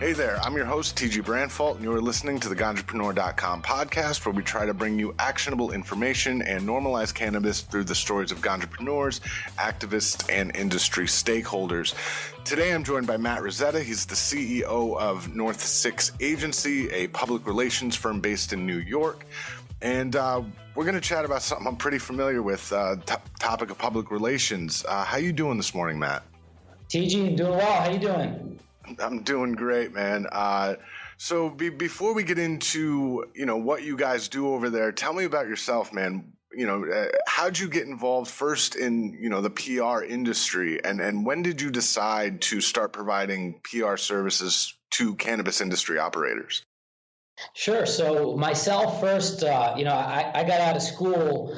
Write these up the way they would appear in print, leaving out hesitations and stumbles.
Hey there, I'm your host, TG Branfalt, and you're listening to the Ganjapreneur.com podcast, where we try to bring you actionable information and normalize cannabis through the stories of ganjapreneurs, activists, and industry stakeholders. Today, I'm joined by Matt Rizzetta. He's the CEO of N6A Agency, a public relations firm based in New York. And we're going to chat about something I'm pretty familiar with, topic of public relations. How you doing this morning, Matt? TG, doing well. How you doing? I'm doing great, man. So before we get into, what you guys do over there, tell me about yourself, man. How'd you get involved first in, the PR industry, and when did you decide to start providing PR services to cannabis industry operators? Sure. So myself first, I got out of school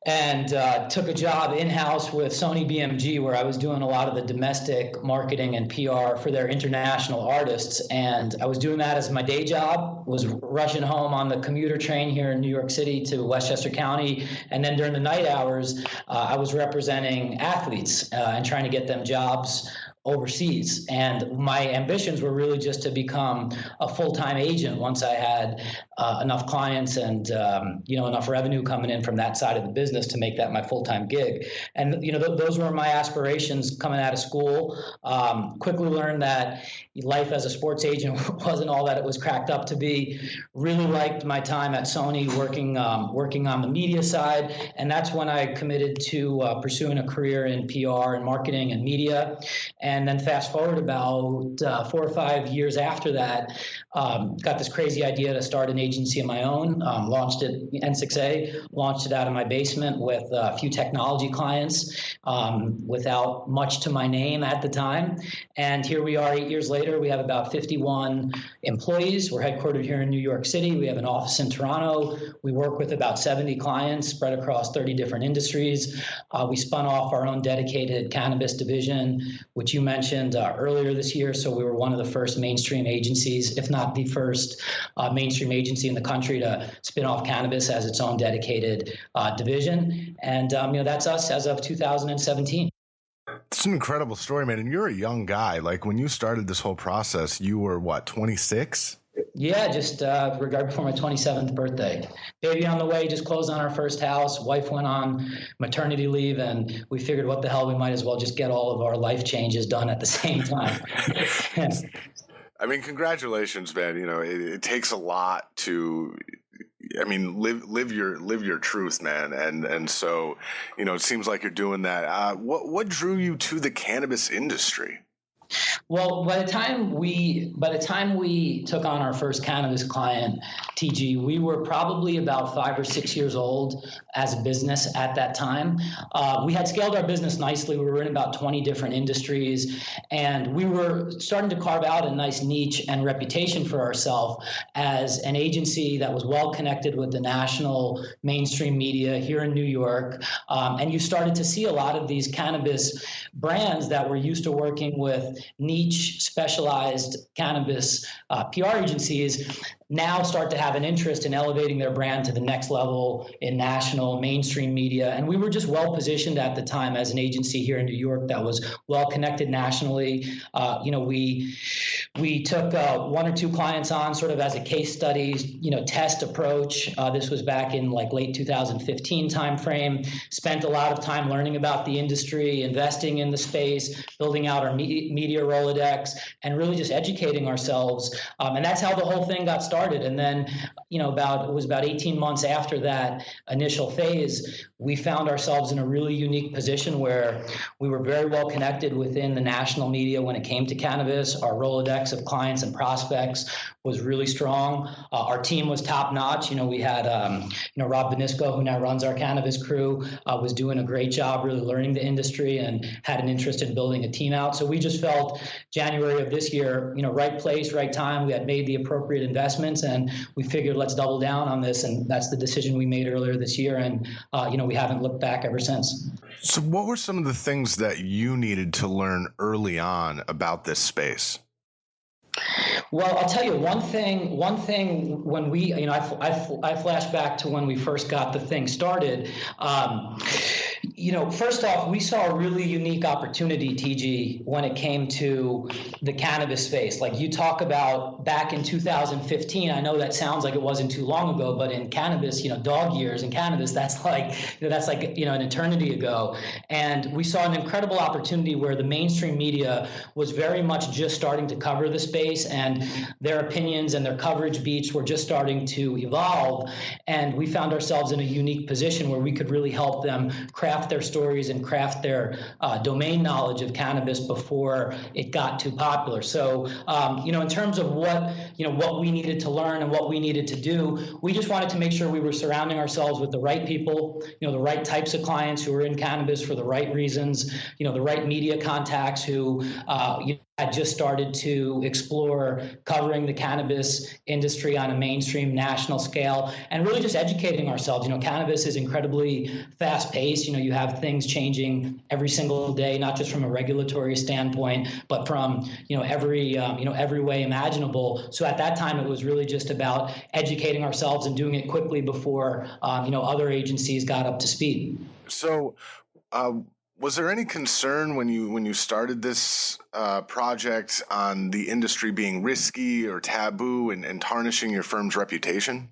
and took a job in-house with Sony BMG, where I was doing a lot of the domestic marketing and PR for their international artists. And I was doing that as my day job, was rushing home on the commuter train here in New York City to Westchester County. And then during the night hours, I was representing athletes and trying to get them jobs overseas. And my ambitions were really just to become a full-time agent once I had enough clients and enough revenue coming in from that side of the business to make that my full-time gig. And those were my aspirations coming out of school. Quickly learned that life as a sports agent wasn't all that it was cracked up to be. Really liked my time at Sony working on the media side, and that's when I committed to pursuing a career in PR and marketing and media. And then fast forward about 4 or 5 years after that, got this crazy idea to start an agency of my own, launched it, N6A, launched it out of my basement with a few technology clients without much to my name at the time. And here we are 8 years later. We have about 51 employees. We're headquartered here in New York City. We have an office in Toronto. We work with about 70 clients spread across 30 different industries. We spun off our own dedicated cannabis division, which you mentioned earlier this year. So we were one of the first mainstream agencies, if not the first mainstream agency in the country to spin off cannabis as its own dedicated division. And, that's us as of 2017. It's an incredible story, man. And you're a young guy. Like, when you started this whole process, you were 26? Yeah, just right before my 27th birthday. Baby on the way, just closed on our first house. Wife went on maternity leave, and we figured, what the hell, we might as well just get all of our life changes done at the same time. I mean, congratulations, man. It takes a lot to, live your truth, man. And so, it seems like you're doing that. What drew you to the cannabis industry? Well, by the time we took on our first cannabis client, TG, we were probably about 5 or 6 years old as a business at that time. We had scaled our business nicely. We were in about 20 different industries, and we were starting to carve out a nice niche and reputation for ourselves as an agency that was well connected with the national mainstream media here in New York. And you started to see a lot of these cannabis brands that were used to working with niche specialized cannabis PR agencies now start to have an interest in elevating their brand to the next level in national mainstream media. And we were just well positioned at the time as an agency here in New York that was well connected nationally. We took 1 or 2 clients on sort of as a case study, test approach. This was back in late 2015 timeframe. Spent a lot of time learning about the industry, investing in the space, building out our media Rolodex, and really just educating ourselves. And that's how the whole thing got started. And then, it was about 18 months after that initial phase, we found ourselves in a really unique position where we were very well connected within the national media when it came to cannabis. Our Rolodex of clients and prospects was really strong. Our team was top notch. We had, Rob Benisco, who now runs our cannabis crew, was doing a great job really learning the industry and had an interest in building a team out. So we just felt January of this year, right place, right time. We had made the appropriate investments, and we figured, let's double down on this. And that's the decision we made earlier this year. And, we haven't looked back ever since. So what were some of the things that you needed to learn early on about this space? Well, I'll tell you one thing when we, I flash back to when we first got the thing started. First off, we saw a really unique opportunity, TG, when it came to the cannabis space. Like you talk about back in 2015, I know that sounds like it wasn't too long ago, but in cannabis, dog years in cannabis, that's like an eternity ago. And we saw an incredible opportunity where the mainstream media was very much just starting to cover the space, and their opinions and their coverage beats were just starting to evolve. And we found ourselves in a unique position where we could really help them craft their stories and craft their domain knowledge of cannabis before it got too popular. So, in terms of what we needed to learn and what we needed to do, we just wanted to make sure we were surrounding ourselves with the right people, the right types of clients who were in cannabis for the right reasons, the right media contacts who had just started to explore covering the cannabis industry on a mainstream national scale, and really just educating ourselves. Cannabis is incredibly fast paced. You have things changing every single day, not just from a regulatory standpoint, but from, every way imaginable. So at that time, it was really just about educating ourselves and doing it quickly before, other agencies got up to speed. So, was there any concern when you started this project on the industry being risky or taboo and tarnishing your firm's reputation?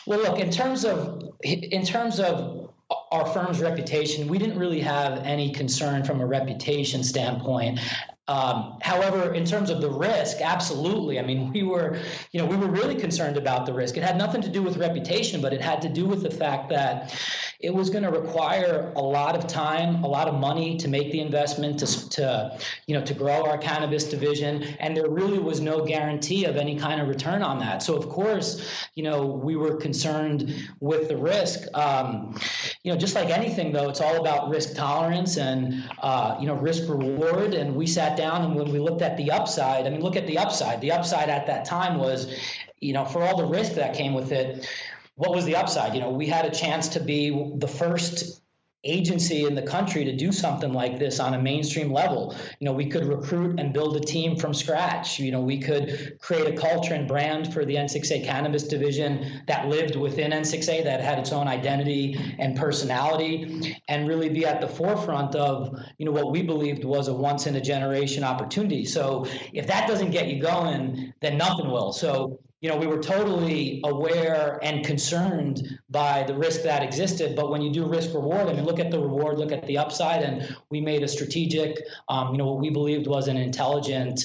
Well, look, in terms of our firm's reputation, we didn't really have any concern from a reputation standpoint. However, in terms of the risk, absolutely. I mean, we were really concerned about the risk. It had nothing to do with reputation, but it had to do with the fact that it was going to require a lot of time, a lot of money to make the investment to grow our cannabis division, and there really was no guarantee of any kind of return on that. So, of course, we were concerned with the risk. Just like anything, though, it's all about risk tolerance and risk reward. And we sat down, and when we looked at the upside, look at the upside. The upside at that time was, for all the risk that came with it, what was the upside? We had a chance to be the first agency in the country to do something like this on a mainstream level. We could recruit and build a team from scratch. We could create a culture and brand for the N6A cannabis division that lived within N6A, that had its own identity and personality, and really be at the forefront of, what we believed was a once in a generation opportunity. So if that doesn't get you going, then nothing will. So we were totally aware and concerned by the risk that existed. But when you do risk reward, look at the reward, look at the upside, and we made a strategic, what we believed was an intelligent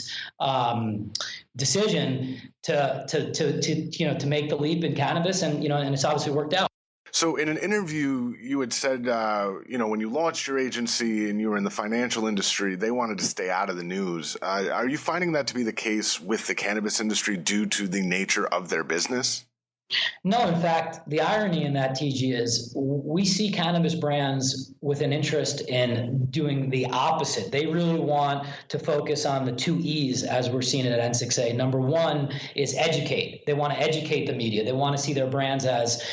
decision to make the leap in cannabis, and it's obviously worked out. So in an interview, you had said, when you launched your agency and you were in the financial industry, they wanted to stay out of the news. Are you finding that to be the case with the cannabis industry due to the nature of their business? No, in fact, the irony in that, TG, is we see cannabis brands with an interest in doing the opposite. They really want to focus on the 2 E's, as we're seeing it at N6A. Number one is educate. They want to educate the media. They want to see their brands as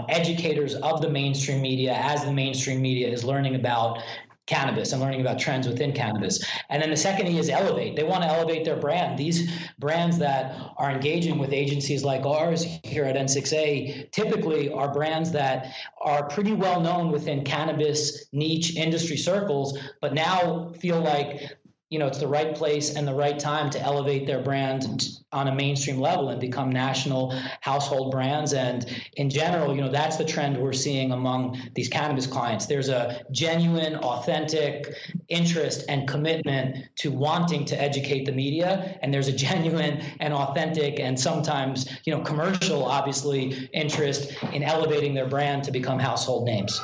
educators of the mainstream media, as the mainstream media is learning about cannabis and learning about trends within cannabis. And then the second E is elevate. They want to elevate their brand. These brands that are engaging with agencies like ours here at N6A typically are brands that are pretty well known within cannabis niche industry circles, but now feel like it's the right place and the right time to elevate their brand on a mainstream level and become national household brands. And in general, that's the trend we're seeing among these cannabis clients. There's a genuine, authentic interest and commitment to wanting to educate the media. And there's a genuine and authentic and sometimes, commercial, obviously, interest in elevating their brand to become household names.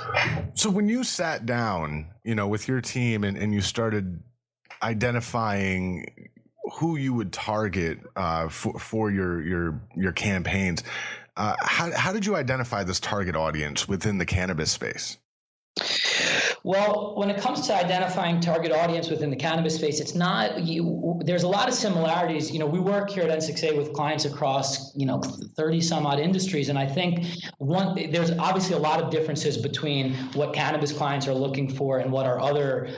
So when you sat down, with your team and you started identifying who you would target for your campaigns, how did you identify this target audience within the cannabis space? Well, when it comes to identifying target audience within the cannabis space, it's not, there's a lot of similarities. We work here at N6A with clients across, 30 some odd industries. And I think there's obviously a lot of differences between what cannabis clients are looking for and what our other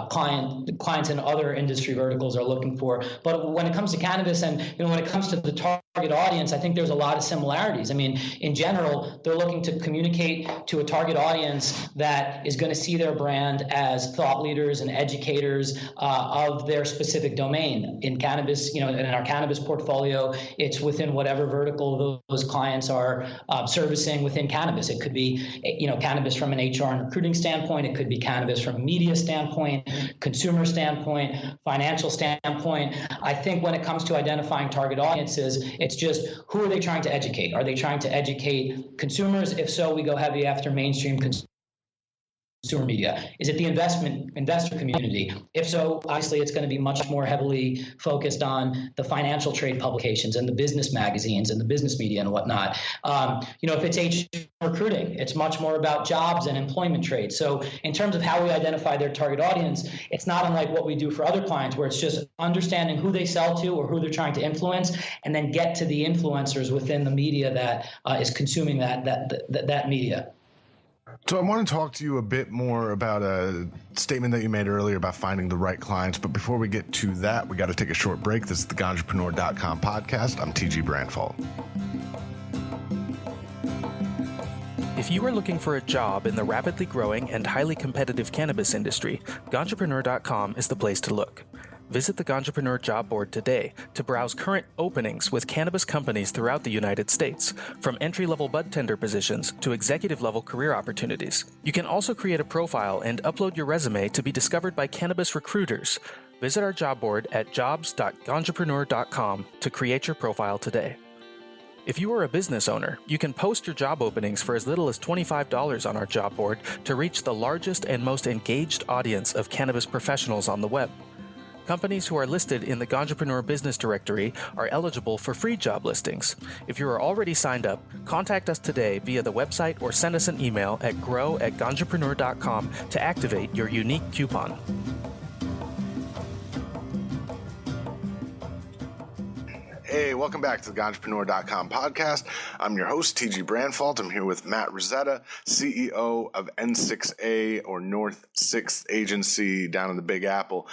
clients in other industry verticals are looking for. But when it comes to cannabis and, when it comes to the target audience, I think there's a lot of similarities. I mean, in general, they're looking to communicate to a target audience that is going to see their brand as thought leaders and educators of their specific domain. In cannabis, in our cannabis portfolio, it's within whatever vertical those clients are servicing within cannabis. It could be, cannabis from an HR and recruiting standpoint. It could be cannabis from a media standpoint, consumer standpoint, financial standpoint. I think when it comes to identifying target audiences, it's just who are they trying to educate? Are they trying to educate consumers? If so, we go heavy after mainstream consumer media. Is it the investor community? If so, obviously it's going to be much more heavily focused on the financial trade publications and the business magazines and the business media and whatnot. If it's HR recruiting, it's much more about jobs and employment trade. So in terms of how we identify their target audience, it's not unlike what we do for other clients, where it's just understanding who they sell to or who they're trying to influence, and then get to the influencers within the media that is consuming that media. So I want to talk to you a bit more about a statement that you made earlier about finding the right clients. But before we get to that, we got to take a short break. This is the Ganjapreneur.com podcast. I'm TG Branfalt. If you are looking for a job in the rapidly growing and highly competitive cannabis industry, Ganjapreneur.com is the place to look. Visit the Ganjapreneur job board today to browse current openings with cannabis companies throughout the United States, from entry-level bud tender positions to executive-level career opportunities. You can also create a profile and upload your resume to be discovered by cannabis recruiters. Visit our job board at jobs.ganjapreneur.com to create your profile today. If you are a business owner, you can post your job openings for as little as $25 on our job board to reach the largest and most engaged audience of cannabis professionals on the web. Companies who are listed in the Ganjapreneur Business Directory are eligible for free job listings. If you are already signed up, contact us today via the website or send us an email at grow@ganjapreneur.com to activate your unique coupon. Hey, welcome back to the Ganjapreneur.com podcast. I'm your host, TG Branfalt. I'm here with Matt Rizzetta, CEO of N6A, or North 6th Agency down in the Big Apple.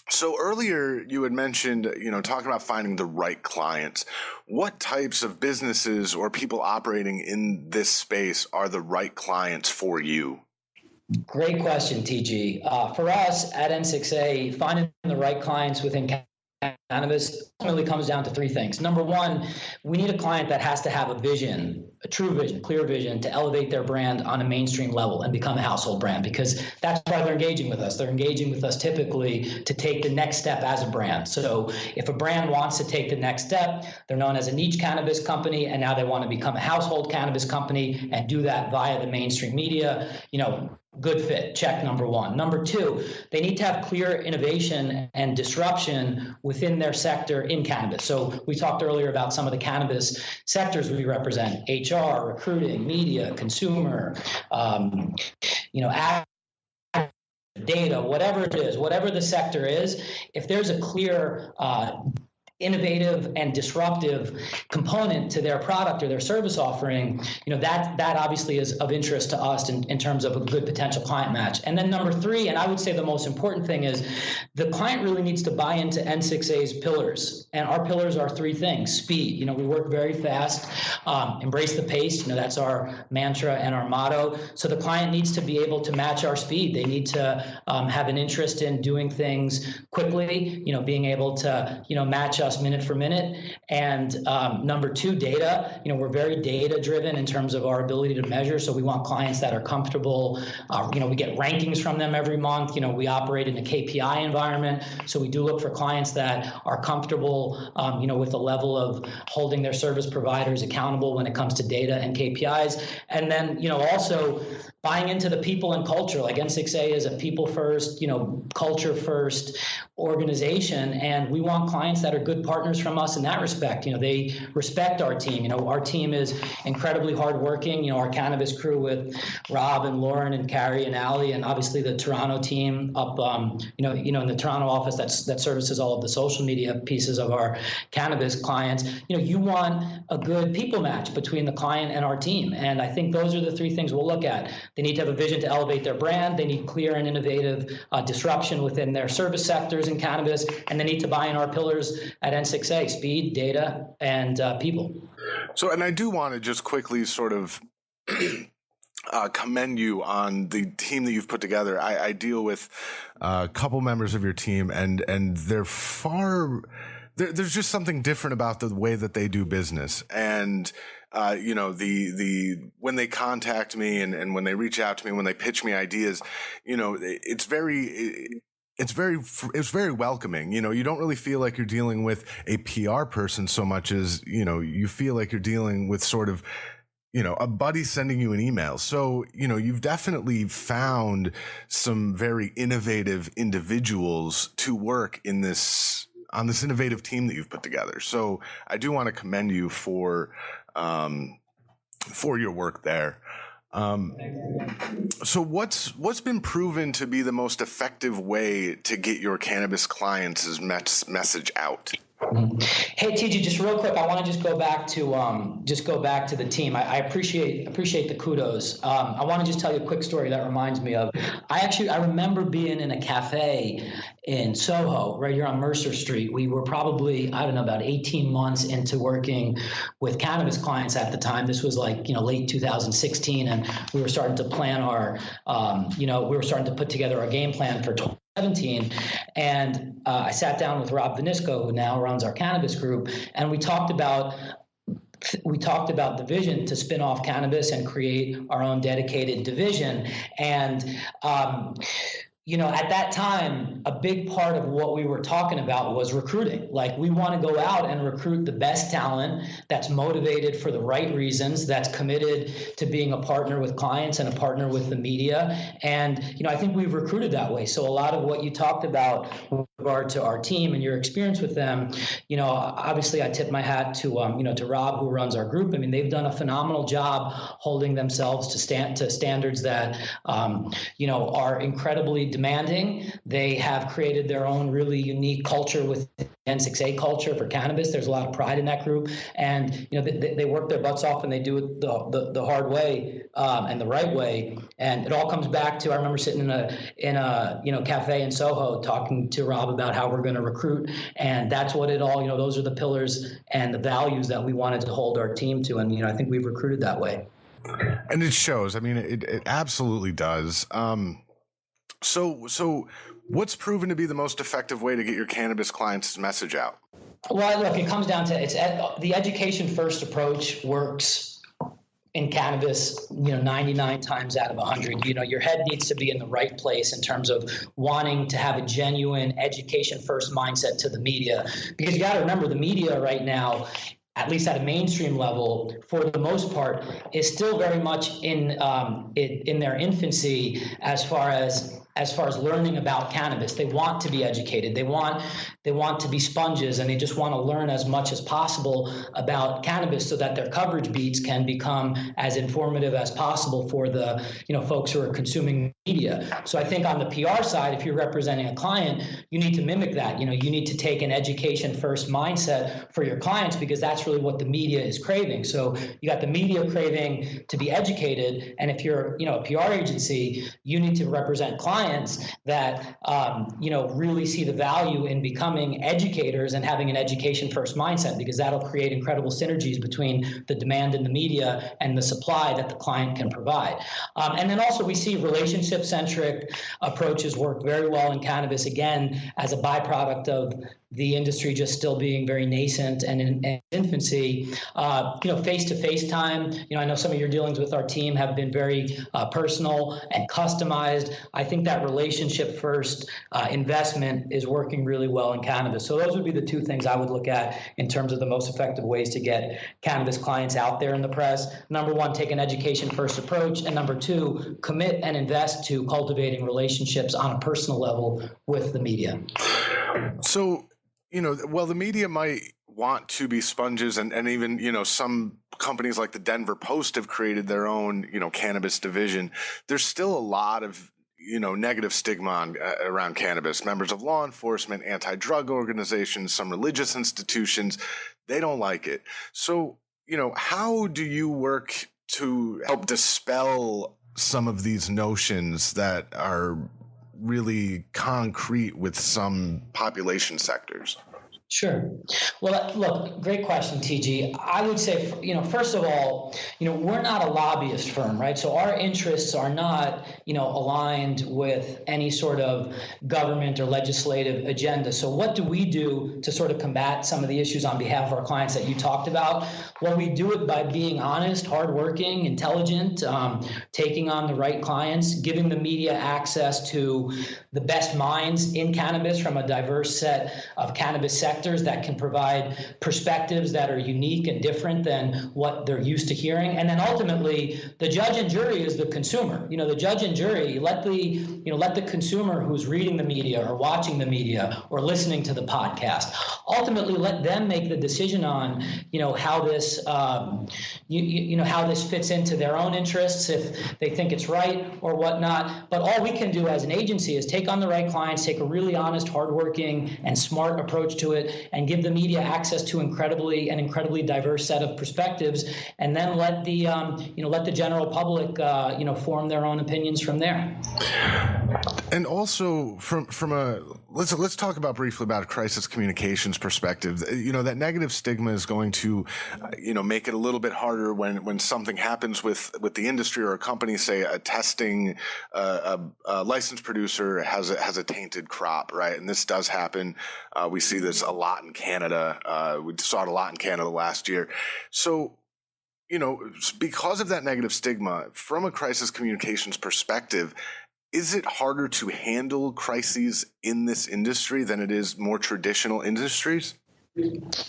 So earlier you had mentioned, talking about finding the right clients. What types of businesses or people operating in this space are the right clients for you? Great question, TG. For us at N6A, finding the right clients within cannabis ultimately comes down to three things. Number one, we need a client that has to have a vision, a true vision, clear vision, to elevate their brand on a mainstream level and become a household brand, because that's why they're engaging with us. They're engaging with us typically to take the next step as a brand. So if a brand wants to take the next step, they're known as a niche cannabis company, and now they want to become a household cannabis company and do that via the mainstream media, good fit, check number one. Number two, they need to have clear innovation and disruption within their sector in cannabis. So we talked earlier about some of the cannabis sectors we represent: HR, recruiting, media, consumer, data, whatever it is, whatever the sector is. If there's a clear innovative and disruptive component to their product or their service offering, that obviously is of interest to us in terms of a good potential client match. And then number three, and I would say the most important thing, is the client really needs to buy into N6A's pillars. And our pillars are three things. Speed. We work very fast. Embrace the pace. That's our mantra and our motto. So the client needs to be able to match our speed. They need to have an interest in doing things quickly, being able to, match us minute for minute. And number two, data. We're very data driven in terms of our ability to measure. So we want clients that are comfortable. We get rankings from them every month. We operate in a KPI environment. So we do look for clients that are comfortable, with the level of holding their service providers accountable when it comes to data and KPIs. And then, also buying into the people and culture. Like N6A is a people first, culture first organization, and we want clients that are good partners from us in that respect. They respect our team. Our team is incredibly hardworking. Our cannabis crew with Rob and Lauren and Carrie and Allie, and obviously the Toronto team up, in the Toronto office that services all of the social media pieces of our cannabis clients. You want a good people match between the client and our team, and I think those are the three things we'll look at. They need to have a vision to elevate their brand. They need clear and innovative disruption within their service sectors in cannabis, and they need to buy in our pillars at N6A: speed, data, and people. So, and I do want to just quickly sort of commend you on the team that you've put together. I deal with a couple members of your team, and they're there's just something different about the way that they do business. And when they contact me and when they reach out to me, when they pitch me ideas, it's very welcoming. You don't really feel like you're dealing with a PR person so much as, you feel like you're dealing with sort of, a buddy sending you an email. So, you've definitely found some very innovative individuals to work on this innovative team that you've put together. So I do want to commend you for your work there. So what's been proven to be the most effective way to get your cannabis clients' message out? Hey, TG, just real quick, I want to go back to the team. I appreciate the kudos. I want to just tell you a quick story that reminds me of. I remember being in a cafe in Soho, right here on Mercer Street. We were probably, about 18 months into working with cannabis clients at the time. This was late 2016, and we were starting to plan we were starting to put together our game plan for 2017, and I sat down with Rob Vanisco, who now runs our cannabis group, and we talked about the vision to spin off cannabis and create our own dedicated division. And at that time, a big part of what we were talking about was recruiting. Like, we want to go out and recruit the best talent that's motivated for the right reasons, that's committed to being a partner with clients and a partner with the media. And, I think we've recruited that way. So a lot of what you talked about with regard to our team and your experience with them, obviously I tip my hat to Rob, who runs our group. I mean, they've done a phenomenal job holding themselves to standards that, are incredibly demanding. They have created their own really unique culture with N6A culture for cannabis. There's a lot of pride in that group, and they work their butts off and they do it the hard way and the right way. And it all comes back to, I remember sitting in a cafe in Soho talking to Rob about how we're going to recruit, and that's what it all. Those are the pillars and the values that we wanted to hold our team to, and I think we've recruited that way. And it shows. I mean, it absolutely does. So what's proven to be the most effective way to get your cannabis clients' message out? Well, look, it comes down to the education first approach works in cannabis, 99 times out of 100. Your head needs to be in the right place in terms of wanting to have a genuine education first mindset to the media, because you got to remember, the media right now, at least at a mainstream level, for the most part, is still very much in their infancy as far as learning about cannabis. They want to be educated. They want to be sponges, and they just want to learn as much as possible about cannabis so that their coverage beats can become as informative as possible for the folks who are consuming media. So I think on the PR side, if you're representing a client, you need to mimic that. You need to take an education first mindset for your clients, because that's really what the media is craving. So you got the media craving to be educated, and if you're a PR agency, you need to represent clients that really see the value in becoming educators and having an education first mindset, because that'll create incredible synergies between the demand in the media and the supply that the client can provide. And then also we see relationship centric approaches work very well in cannabis, again, as a byproduct of the industry just still being very nascent and in infancy. Face-to-face time, I know some of your dealings with our team have been very personal and customized. I think that relationship first investment is working really well in cannabis. So those would be the two things I would look at in terms of the most effective ways to get cannabis clients out there in the press. Number one, take an education first approach. And number two, commit and invest to cultivating relationships on a personal level with the media. So, the media might want to be sponges, and even, some companies like the Denver Post have created their own, cannabis division. There's still a lot of, negative stigma around cannabis. Members of law enforcement, anti-drug organizations, some religious institutions, they don't like it. So, how do you work to help dispel some of these notions that are really concrete with some population sectors? Sure. Well, look, great question, TG. I would say, first of all, we're not a lobbyist firm, right? So our interests are not, aligned with any sort of government or legislative agenda. So what do we do to sort of combat some of the issues on behalf of our clients that you talked about? Well, we do it by being honest, hardworking, intelligent, taking on the right clients, giving the media access to the best minds in cannabis from a diverse set of cannabis sectors that can provide perspectives that are unique and different than what they're used to hearing. And then ultimately, the judge and jury is the consumer. The judge and jury, let the consumer who's reading the media or watching the media or listening to the podcast, ultimately let them make the decision on, how this, how this fits into their own interests, if they think it's right or whatnot. But all we can do as an agency is take on the right clients, take a really honest, hardworking, and smart approach to it, and give the media access to an incredibly diverse set of perspectives, and then let the general public form their own opinions from there. And also from a let's talk briefly about a crisis communications perspective. That negative stigma is going to make it a little bit harder when something happens with the industry or a company, say a testing a licensed producer has a tainted crop, right? And this does happen. We see this a lot in Canada. We saw it a lot in Canada last year. So, because of that negative stigma, from a crisis communications perspective, is it harder to handle crises in this industry than it is more traditional industries?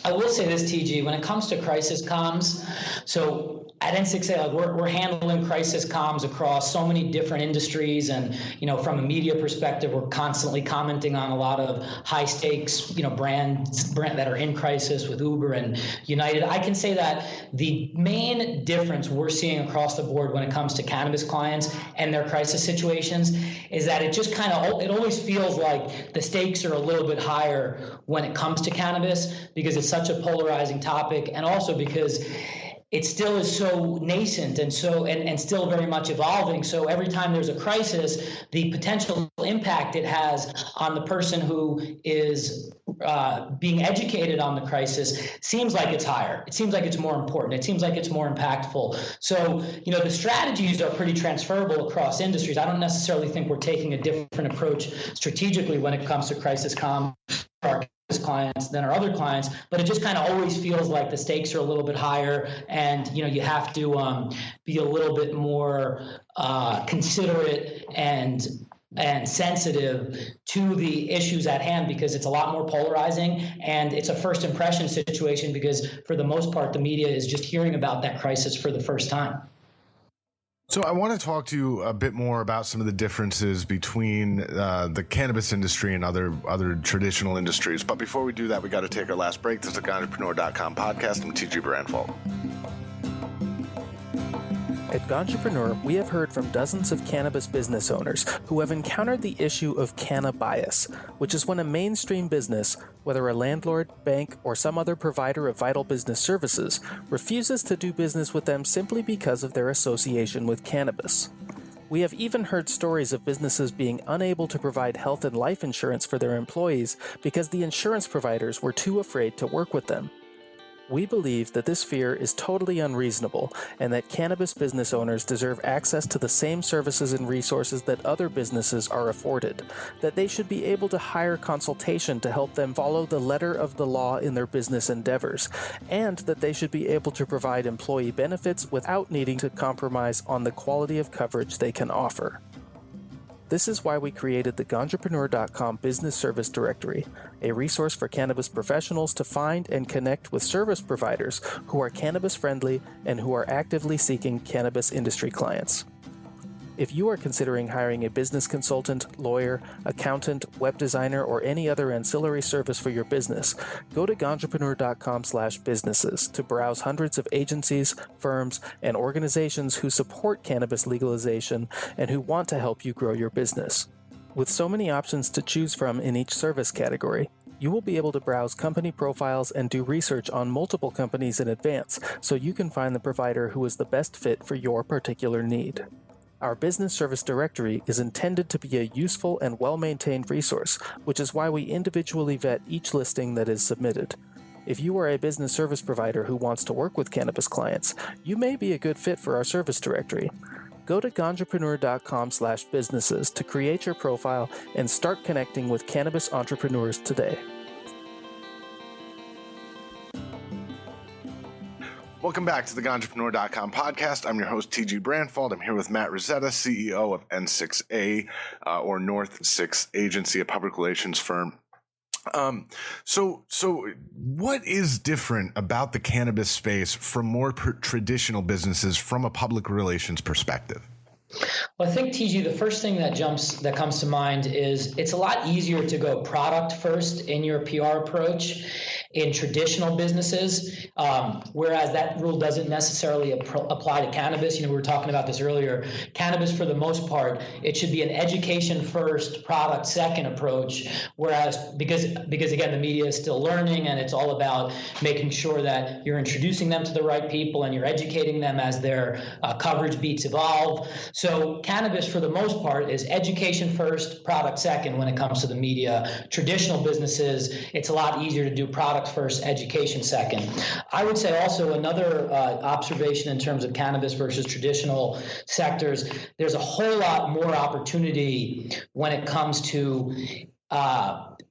I will say this, TG, when it comes to crisis comms, so at N6A, we're handling crisis comms across so many different industries. And, from a media perspective, we're constantly commenting on a lot of high stakes, brands that are in crisis with Uber and United. I can say that the main difference we're seeing across the board when it comes to cannabis clients and their crisis situations is that it just it always feels like the stakes are a little bit higher when it comes to cannabis, because it's such a polarizing topic, and also because it still is so nascent and still very much evolving. So every time there's a crisis, the potential impact it has on the person who is being educated on the crisis seems like it's higher. It seems like it's more important. It seems like it's more impactful. So, the strategies are pretty transferable across industries. I don't necessarily think we're taking a different approach strategically when it comes to crisis comm clients than our other clients, but it just kind of always feels like the stakes are a little bit higher, and you have to be a little bit more considerate and sensitive to the issues at hand, because it's a lot more polarizing, and it's a first impression situation, because for the most part the media is just hearing about that crisis for the first time. So I want to talk to you a bit more about some of the differences between the cannabis industry and other traditional industries. But before we do that, we got to take our last break. This is the Ganjapreneur.com podcast. I'm TG Branfalt. At Ganjapreneur, we have heard from dozens of cannabis business owners who have encountered the issue of canna bias, which is when a mainstream business, whether a landlord, bank, or some other provider of vital business services, refuses to do business with them simply because of their association with cannabis. We have even heard stories of businesses being unable to provide health and life insurance for their employees because the insurance providers were too afraid to work with them. We believe that this fear is totally unreasonable, and that cannabis business owners deserve access to the same services and resources that other businesses are afforded, that they should be able to hire consultation to help them follow the letter of the law in their business endeavors, and that they should be able to provide employee benefits without needing to compromise on the quality of coverage they can offer. This is why we created the Ganjapreneur.com Business Service Directory, a resource for cannabis professionals to find and connect with service providers who are cannabis friendly and who are actively seeking cannabis industry clients. If you are considering hiring a business consultant, lawyer, accountant, web designer, or any other ancillary service for your business, go to ganjapreneur.com/businesses to browse hundreds of agencies, firms, and organizations who support cannabis legalization and who want to help you grow your business. With so many options to choose from in each service category, you will be able to browse company profiles and do research on multiple companies in advance so you can find the provider who is the best fit for your particular need. Our business service directory is intended to be a useful and well-maintained resource, which is why we individually vet each listing that is submitted. If you are a business service provider who wants to work with cannabis clients, you may be a good fit for our service directory. Go to ganjapreneur.com/businesses to create your profile and start connecting with cannabis entrepreneurs today. Welcome back to the Ganjapreneur.com podcast. I'm your host, TG Branfalt. I'm here with Matt Rizzetta, CEO of N6A, or North 6 Agency, a public relations firm. So what is different about the cannabis space from more traditional businesses from a public relations perspective? Well, I think, TG, the first thing that comes to mind is it's a lot easier to go product first in your PR approach in traditional businesses, whereas that rule doesn't necessarily apply to cannabis. We were talking about this earlier. Cannabis, for the most part, it should be an education first, product second approach, whereas because again, the media is still learning, and it's all about making sure that you're introducing them to the right people and you're educating them as their coverage beats evolve. So cannabis, for the most part, is education first, product second when it comes to the media. Traditional businesses, it's a lot easier to do product first, education second. I would say also another observation in terms of cannabis versus traditional sectors, there's a whole lot more opportunity when it comes to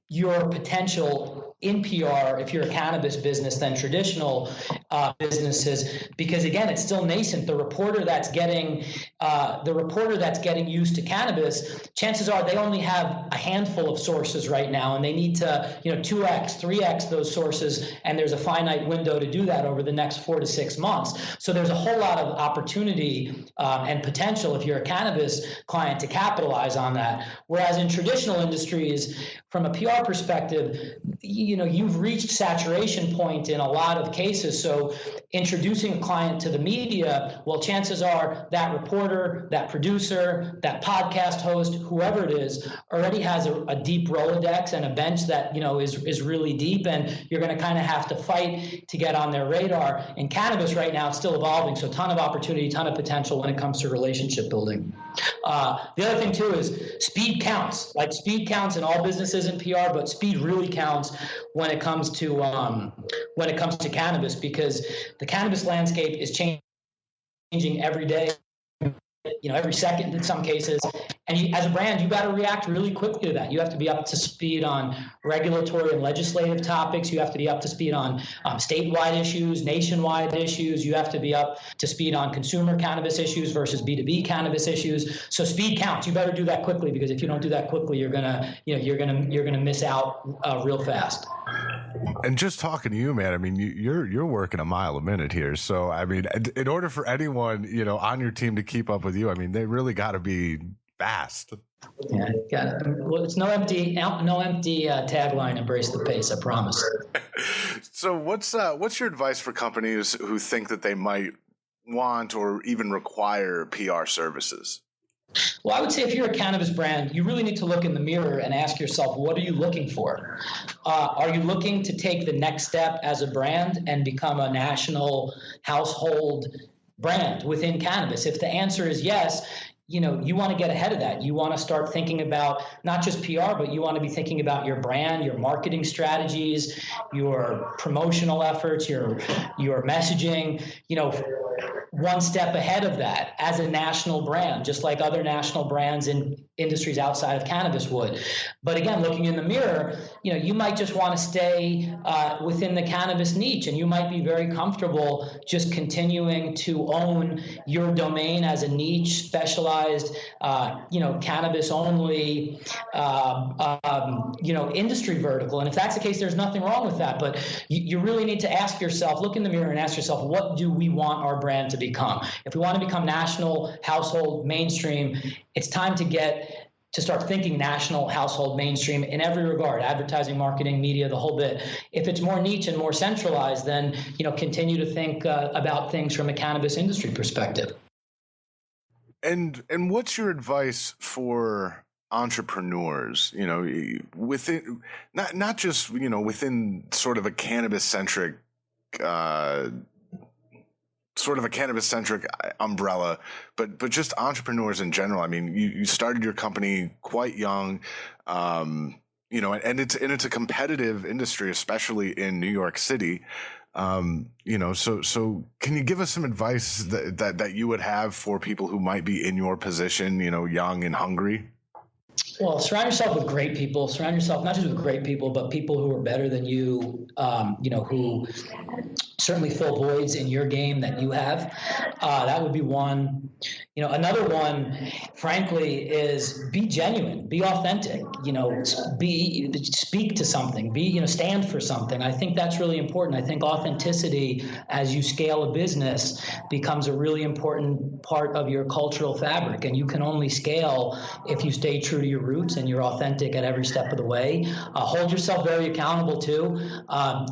your potential in PR if you're a cannabis business than traditional businesses, because again, it's still nascent. The reporter that's getting used to cannabis, chances are they only have a handful of sources right now, and they need to 2x, 3x those sources, and there's a finite window to do that over the next 4 to 6 months. So there's a whole lot of opportunity and potential if you're a cannabis client to capitalize on that. Whereas in traditional industries, from a PR perspective, you've reached saturation point in a lot of cases. So introducing a client to the media, well, chances are that reporter, that producer, that podcast host, whoever it is, already has a deep Rolodex and a bench that, is really deep, and you're going to kind of have to fight to get on their radar. In cannabis right now, it's still evolving. So a ton of opportunity, ton of potential when it comes to relationship building. The other thing too is speed counts. Like speed counts in all businesses in PR, but speed really counts when it comes to cannabis, because the cannabis landscape is changing every day, every second in some cases. And as a brand, you got to react really quickly to that. You have to be up to speed on regulatory and legislative topics. You have to be up to speed on statewide issues, nationwide issues. You have to be up to speed on consumer cannabis issues versus B2B cannabis issues. So speed counts. You better do that quickly, because if you don't do that quickly, you're gonna miss out real fast. And just talking to you, man, I mean, you're working a mile a minute here. So, I mean, in order for anyone, on your team to keep up with you, I mean, they really got to be fast. Yeah, got it. Well, it's no empty tagline. Embrace the pace. I promise. So, what's your advice for companies who think that they might want or even require PR services? Well, I would say if you're a cannabis brand, you really need to look in the mirror and ask yourself, what are you looking for? Are you looking to take the next step as a brand and become a national household brand within cannabis? If the answer is yes, you want to get ahead of that. You want to start thinking about not just PR, but you want to be thinking about your brand, your marketing strategies, your promotional efforts, your messaging. one step ahead of that as a national brand, just like other national brands in industries outside of cannabis would. But again, looking in the mirror, you might just want to stay within the cannabis niche, and you might be very comfortable just continuing to own your domain as a niche, specialized, cannabis only, industry vertical. And if that's the case, there's nothing wrong with that. But you really need to ask yourself, look in the mirror and ask yourself, what do we want our brand to become? If we want to become national, household, mainstream, it's time to start thinking national, household, mainstream in every regard: advertising, marketing, media, the whole bit. If it's more niche and more centralized, then continue to think about things from a cannabis industry perspective. And what's your advice for entrepreneurs? Within not just within sort of a cannabis centric umbrella, but just entrepreneurs in general. I mean, you started your company quite young, and it's a competitive industry, especially in New York City. So can you give us some advice that you would have for people who might be in your position, young and hungry? Well, surround yourself with great people. Surround yourself not just with great people, but people who are better than you, who certainly fill voids in your game that you have. That would be one. Another one, frankly, is be genuine, be authentic, speak to something, stand for something. I think that's really important. I think authenticity as you scale a business becomes a really important part of your cultural fabric. And you can only scale if you stay true to your roots and you're authentic at every step of the way. Hold yourself very accountable too.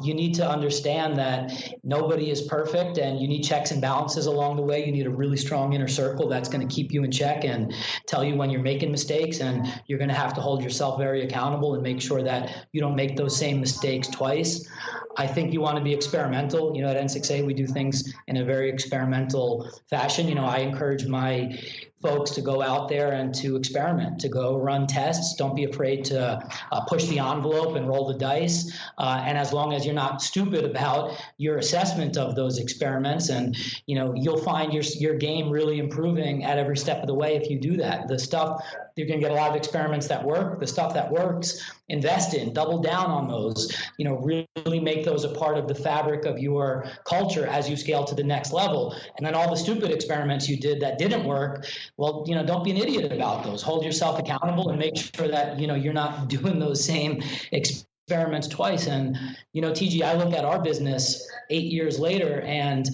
You need to understand that nobody is perfect and you need checks and balances along the way. You need a really strong inner circle that's going to keep you in check and tell you when you're making mistakes, and you're going to have to hold yourself very accountable and make sure that you don't make those same mistakes twice. I think you want to be experimental. At N6A, we do things in a very experimental fashion. I encourage my folks to go out there and to experiment, to go run tests. Don't be afraid to push the envelope and roll the dice. And as long as you're not stupid about your assessment of those experiments, and you'll find your game really improving at every step of the way if you do that. The stuff, you're going to get a lot of experiments that work. The stuff that works, invest in, double down on those. Really make those a part of the fabric of your culture as you scale to the next level. And then all the stupid experiments you did that didn't work, well, don't be an idiot about those. Hold yourself accountable and make sure that, you're not doing those same experiments twice. And, TG, I look at our business 8 years later, and,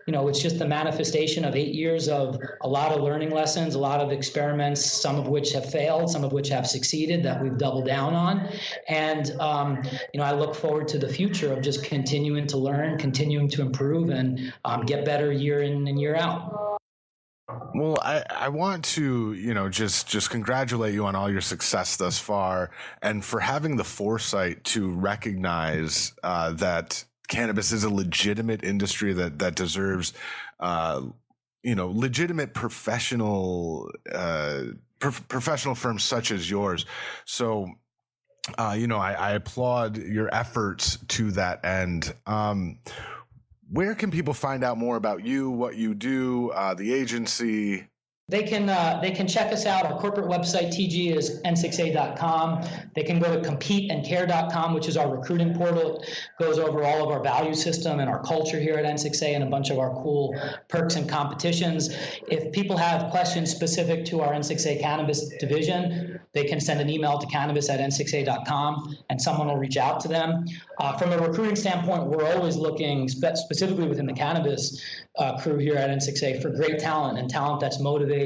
it's just the manifestation of 8 years of a lot of learning lessons, a lot of experiments, some of which have failed, some of which have succeeded, that we've doubled down on. And, I look forward to the future of just continuing to learn, continuing to improve, and get better year in and year out. Well, I want to, just congratulate you on all your success thus far, and for having the foresight to recognize that cannabis is a legitimate industry that deserves, legitimate professional firms such as yours. So, I applaud your efforts to that end. Where can people find out more about you, what you do, the agency? They can check us out. Our corporate website, TG, is N6A.com. They can go to competeandcare.com, which is our recruiting portal. It goes over all of our value system and our culture here at N6A and a bunch of our cool perks and competitions. If people have questions specific to our N6A Cannabis division, they can send an email to cannabis@n6a.com and someone will reach out to them. From a recruiting standpoint, we're always looking specifically within the cannabis crew here at N6A for great talent and talent that's motivated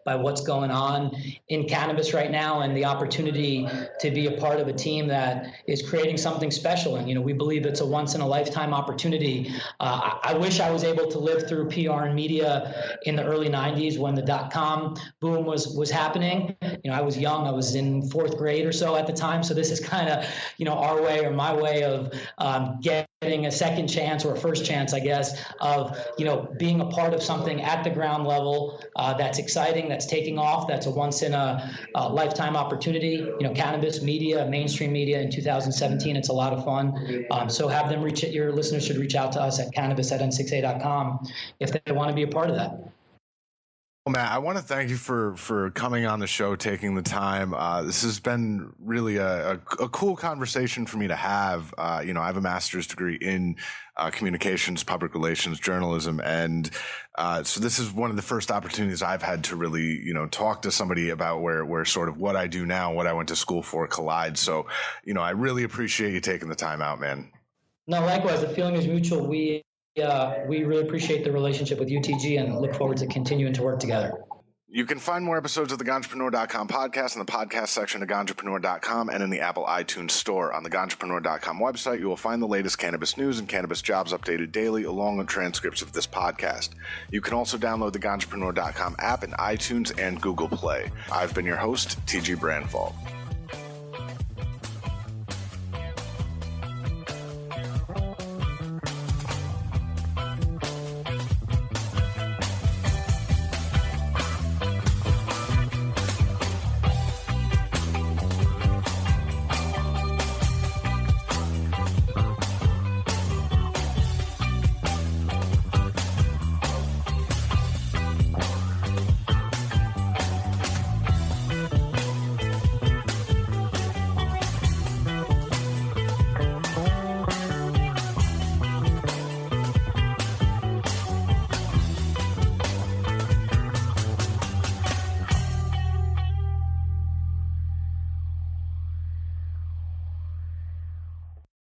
by what's going on in cannabis right now and the opportunity to be a part of a team that is creating something special. And, we believe it's a once in a lifetime opportunity. I wish I was able to live through PR and media in the early 90s when the .com boom was happening. I was young. I was in fourth grade or so at the time. So this is kind of, our way or my way of getting getting a second chance or a first chance, I guess, of, being a part of something at the ground level that's exciting, that's taking off, that's a once in a lifetime opportunity. Cannabis media, mainstream media in 2017, it's a lot of fun. So have them your listeners should reach out to us at cannabis@n6a.com if they want to be a part of that. Well, Matt, I want to thank you for coming on the show, taking the time. This has been really a cool conversation for me to have. I have a master's degree in communications, public relations, journalism, and so this is one of the first opportunities I've had to really, talk to somebody about where sort of what I do now, what I went to school for collide. So, I really appreciate you taking the time out, man. No, likewise, the feeling is mutual. We really appreciate the relationship with UTG and look forward to continuing to work together. You can find more episodes of the Ganjapreneur.com podcast in the podcast section of Ganjapreneur.com and in the Apple iTunes store. On the Ganjapreneur.com website, you will find the latest cannabis news and cannabis jobs updated daily, along with transcripts of this podcast. You can also download the Ganjapreneur.com app in iTunes and Google Play. I've been your host, TG Branfalt.